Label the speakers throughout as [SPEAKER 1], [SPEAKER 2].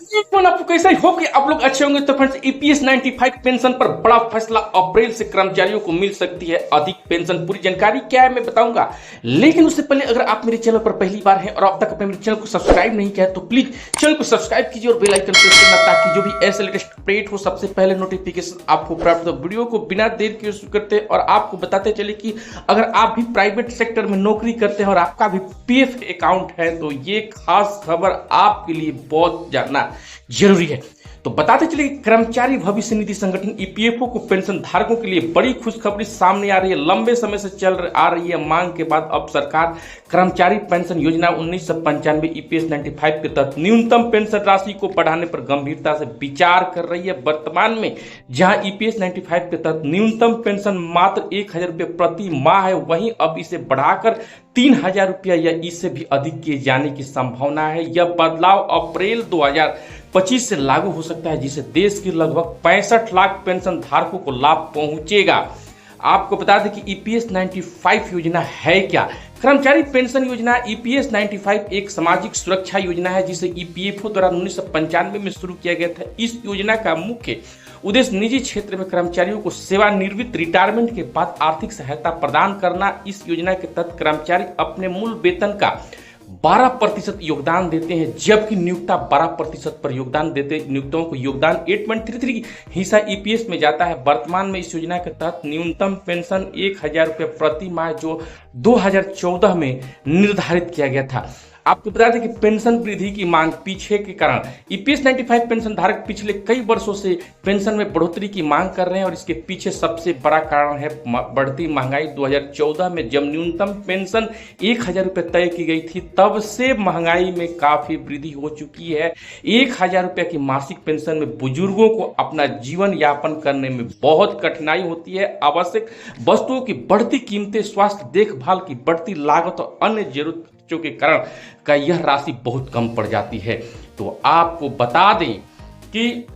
[SPEAKER 1] आपको कैसा ही हो कि आप लोग अच्छे होंगे। तो फ्रेंड्स, ईपीएस 95 पेंशन पर बड़ा फैसला, अप्रैल से कर्मचारियों को मिल सकती है अधिक पेंशन। पूरी जानकारी क्या है मैं बताऊंगा, लेकिन उससे पहले अगर आप मेरे चैनल पर पहली बार हैं और अब तक अपने मेरे चैनल को सब्सक्राइब नहीं किया है तो प्लीज चैनल को सब्सक्राइब कीजिए और बेल आइकन प्रेस करना, ताकि जो भी ऐसे लेटेस्ट अपडेट हो सबसे पहले नोटिफिकेशन आपको प्राप्त हो। वीडियो को बिना देर के शुरू करते हैं और आपको बताते चले कि अगर आप भी प्राइवेट सेक्टर में नौकरी करते हैं और आपका भी पीएफ अकाउंट है तो ये खास खबर आपके लिए बहुत जानना जरूरी है। तो बताते चले कि कर्मचारी भविष्य निधि संगठन ईपीएफओ को पेंशन धारकों के लिए बड़ी खुशखबरी सामने आ रही है। लंबे समय से चल आ रही है मांग के बाद अब सरकार कर्मचारी पेंशन योजना 1995 ईपीएस 95 के तहत न्यूनतम पेंशन राशि को बढ़ाने पर गंभीरता से विचार कर रही है। वर्तमान में जहां ईपीएस 95 के तहत न्यूनतम पेंशन मात्र 1000 रुपये प्रति माह है, वहीं अब इसे बढ़ाकर 3000 रुपया या इससे भी अधिक किए जाने की संभावना है। यह बदलाव अप्रैल 2025 से लागू हो सकता है, जिससे देश के लगभग 65 लाख पेंशन धारकों को लाभ पहुंचेगा। आपको बता दें कि ईपीएस 95 योजना है क्या। कर्मचारी पेंशन योजना ईपीएस 95 एक सामाजिक सुरक्षा योजना है जिसे ईपीएफओ द्वारा 1995 में शुरू किया गया था। इस योजना का मुख्य उद्देश्य निजी क्षेत्र में कर्मचारियों को सेवानिवृत्त रिटायरमेंट के बाद आर्थिक सहायता प्रदान करना। इस योजना के तहत कर्मचारी अपने मूल वेतन का 12% योगदान देते हैं, जबकि नियोक्ता 12% पर योगदान देते। नियोक्ताओं को योगदान 8.33 हिस्सा ईपीएस में जाता है। वर्तमान में इस योजना के तहत न्यूनतम पेंशन 1000 रुपये प्रति माह जो 2014 में निर्धारित किया गया था। आपको बता दें कि पेंशन वृद्धि की मांग पीछे के कारण ईपीएस 95 पेंशन धारक पिछले कई वर्षों से पेंशन में बढ़ोतरी की मांग कर रहे हैं और इसके पीछे सबसे बड़ा कारण है बढ़ती महंगाई। 2014 में जब न्यूनतम पेंशन 1000 रुपये तय की गई थी, तब से महंगाई में काफी वृद्धि हो चुकी है। 1000 रुपये की मासिक पेंशन में बुजुर्गों को अपना जीवन यापन करने में बहुत कठिनाई होती है। आवश्यक वस्तुओं की बढ़ती कीमतें, स्वास्थ्य देखभाल की बढ़ती लागत और अन्य जरूरत के कारण का यह राशि बहुत कम पड़ जाती है। तो आपको बता दें कि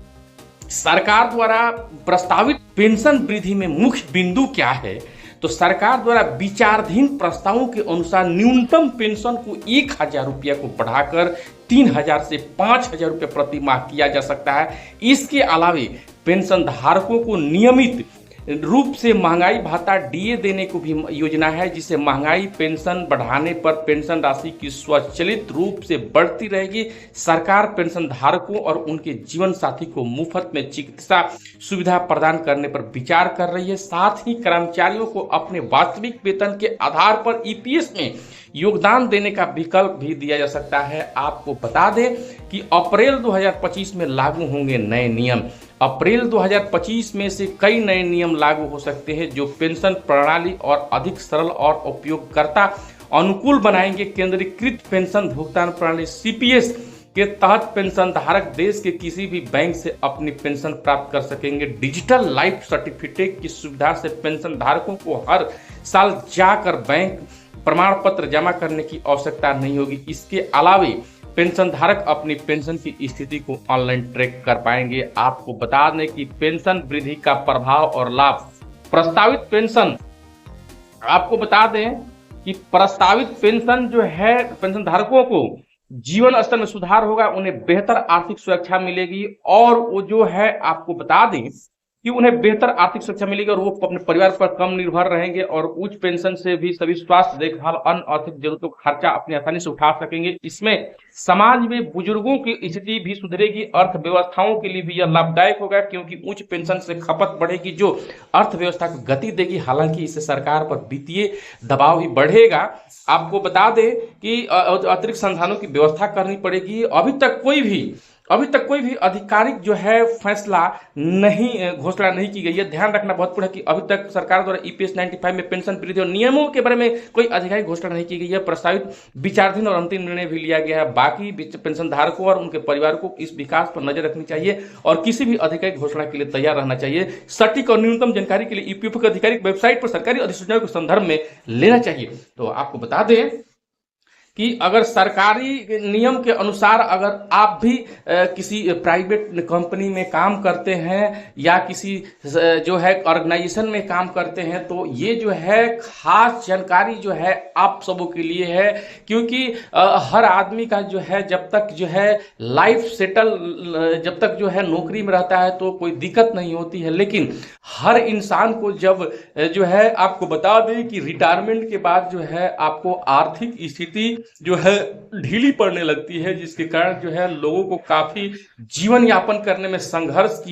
[SPEAKER 1] सरकार द्वारा प्रस्तावित पेंशन वृद्धि में मुख्य बिंदु क्या है। तो सरकार द्वारा विचाराधीन प्रस्तावों के अनुसार न्यूनतम पेंशन को 1000 रुपया को बढ़ाकर 3000 से 5000 रुपये प्रति माह किया जा सकता है। इसके अलावा पेंशन धारकों को नियमित रूप से महंगाई भत्ता डीए देने को भी योजना है, जिससे महंगाई पेंशन बढ़ाने पर पेंशन राशि की स्वचालित रूप से बढ़ती रहेगी। सरकार पेंशन धारकों और उनके जीवन साथी को मुफ्त में चिकित्सा सुविधा प्रदान करने पर विचार कर रही है। साथ ही कर्मचारियों को अपने वास्तविक वेतन के आधार पर ईपीएस में योगदान देने का विकल्प भी दिया जा सकता है। आपको बता दें कि अप्रैल 2025 में लागू होंगे नए नियम। अप्रैल 2025 में से कई नए नियम लागू हो सकते हैं जो पेंशन प्रणाली और अधिक सरल और उपयोगकर्ता अनुकूल बनाएंगे। केंद्रीकृत पेंशन भुगतान प्रणाली सीपीएस के तहत पेंशन धारक देश के किसी भी बैंक से अपनी पेंशन प्राप्त कर सकेंगे। डिजिटल लाइफ सर्टिफिकेट की सुविधा से पेंशन धारकों को हर साल जाकर बैंक प्रमाण पत्र जमा करने की आवश्यकता नहीं होगी। इसके अलावा पेंशन धारक अपनी पेंशन की स्थिति को ऑनलाइन ट्रैक कर पाएंगे। आपको बता दें कि पेंशन वृद्धि का प्रभाव और लाभ। प्रस्तावित पेंशन, आपको बता दें कि प्रस्तावित पेंशन जो है पेंशन धारकों को जीवन स्तर में सुधार होगा, उन्हें बेहतर आर्थिक सुरक्षा मिलेगी और वो जो है आपको बता दें कि उन्हें बेहतर आर्थिक सुरक्षा मिलेगी और वो अपने परिवार पर कम निर्भर रहेंगे और उच्च पेंशन से भी सभी स्वास्थ्य देखभाल अन्य आर्थिक जरूरतों का खर्चा अपनी आसानी से उठा सकेंगे। इसमें समाज में बुजुर्गों की स्थिति भी सुधरेगी। अर्थव्यवस्थाओं के लिए भी यह लाभदायक होगा क्योंकि उच्च पेंशन से खपत बढ़ेगी जो अर्थव्यवस्था को गति देगी। हालांकि इससे सरकार पर वित्तीय दबाव भी बढ़ेगा। आपको बता दें कि अतिरिक्त संसाधनों की व्यवस्था करनी पड़ेगी। अभी तक कोई भी आधिकारिक जो है फैसला नहीं घोषणा नहीं की गई है। ध्यान रखना बहुत है कि अभी तक सरकार द्वारा ईपीएस 95 में पेंशन वृद्धि और नियमों के बारे में कोई आधिकारिक घोषणा नहीं की गई है। प्रस्तावित विचाराधीन और अंतिम निर्णय भी लिया गया है। बाकी पेंशन धारकों और उनके परिवार को इस विकास पर नजर रखनी चाहिए और किसी भी आधिकारिक घोषणा के लिए तैयार रहना चाहिए। सटीक और न्यूनतम जानकारी के लिए ईपीएफओ की आधिकारिक वेबसाइट पर सरकारी अधिसूचनाओं के संदर्भ में लेना चाहिए। तो आपको बता दें कि अगर सरकारी नियम के अनुसार अगर आप भी किसी प्राइवेट कंपनी में काम करते हैं या किसी जो है ऑर्गेनाइजेशन में काम करते हैं, तो ये जो है खास जानकारी जो है आप सबों के लिए है, क्योंकि हर आदमी का जो है जब तक जो है लाइफ सेटल, जब तक जो है नौकरी में रहता है तो कोई दिक्कत नहीं होती है, लेकिन हर इंसान को जब जो है आपको बता दें कि रिटायरमेंट के बाद जो है आपको आर्थिक स्थिति जो है ढीली पड़ने लगती है, जिसके कारण जो है लोगों को काफी जीवन यापन करने में संघर्ष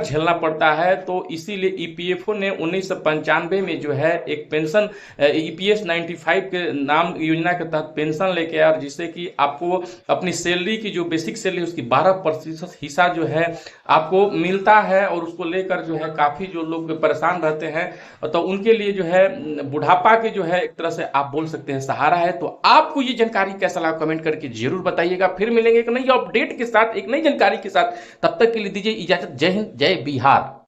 [SPEAKER 1] झेलना पड़ता है। तो इसीलिए ईपीएफओ ने 1995 में जो है एक पेंशन ईपीएस 95 के नाम योजना के तहत पेंशन लेके आया, जिससे कि आपको अपनी सैलरी की जो बेसिक सैलरी उसकी 12% हिस्सा जो है आपको मिलता है, और उसको लेकर जो है काफी जो लोग परेशान रहते हैं तो उनके लिए जो है बुढ़ापा के जो है एक तरह से आप बोल सकते हैं सहारा है। तो आपको ये जानकारी कैसा लगा कमेंट करके जरूर बताइएगा। फिर मिलेंगे एक नई अपडेट के साथ, एक नई जानकारी के साथ, तब तक के लिए दीजिए इजाजत। जय हिंद, जय बिहार।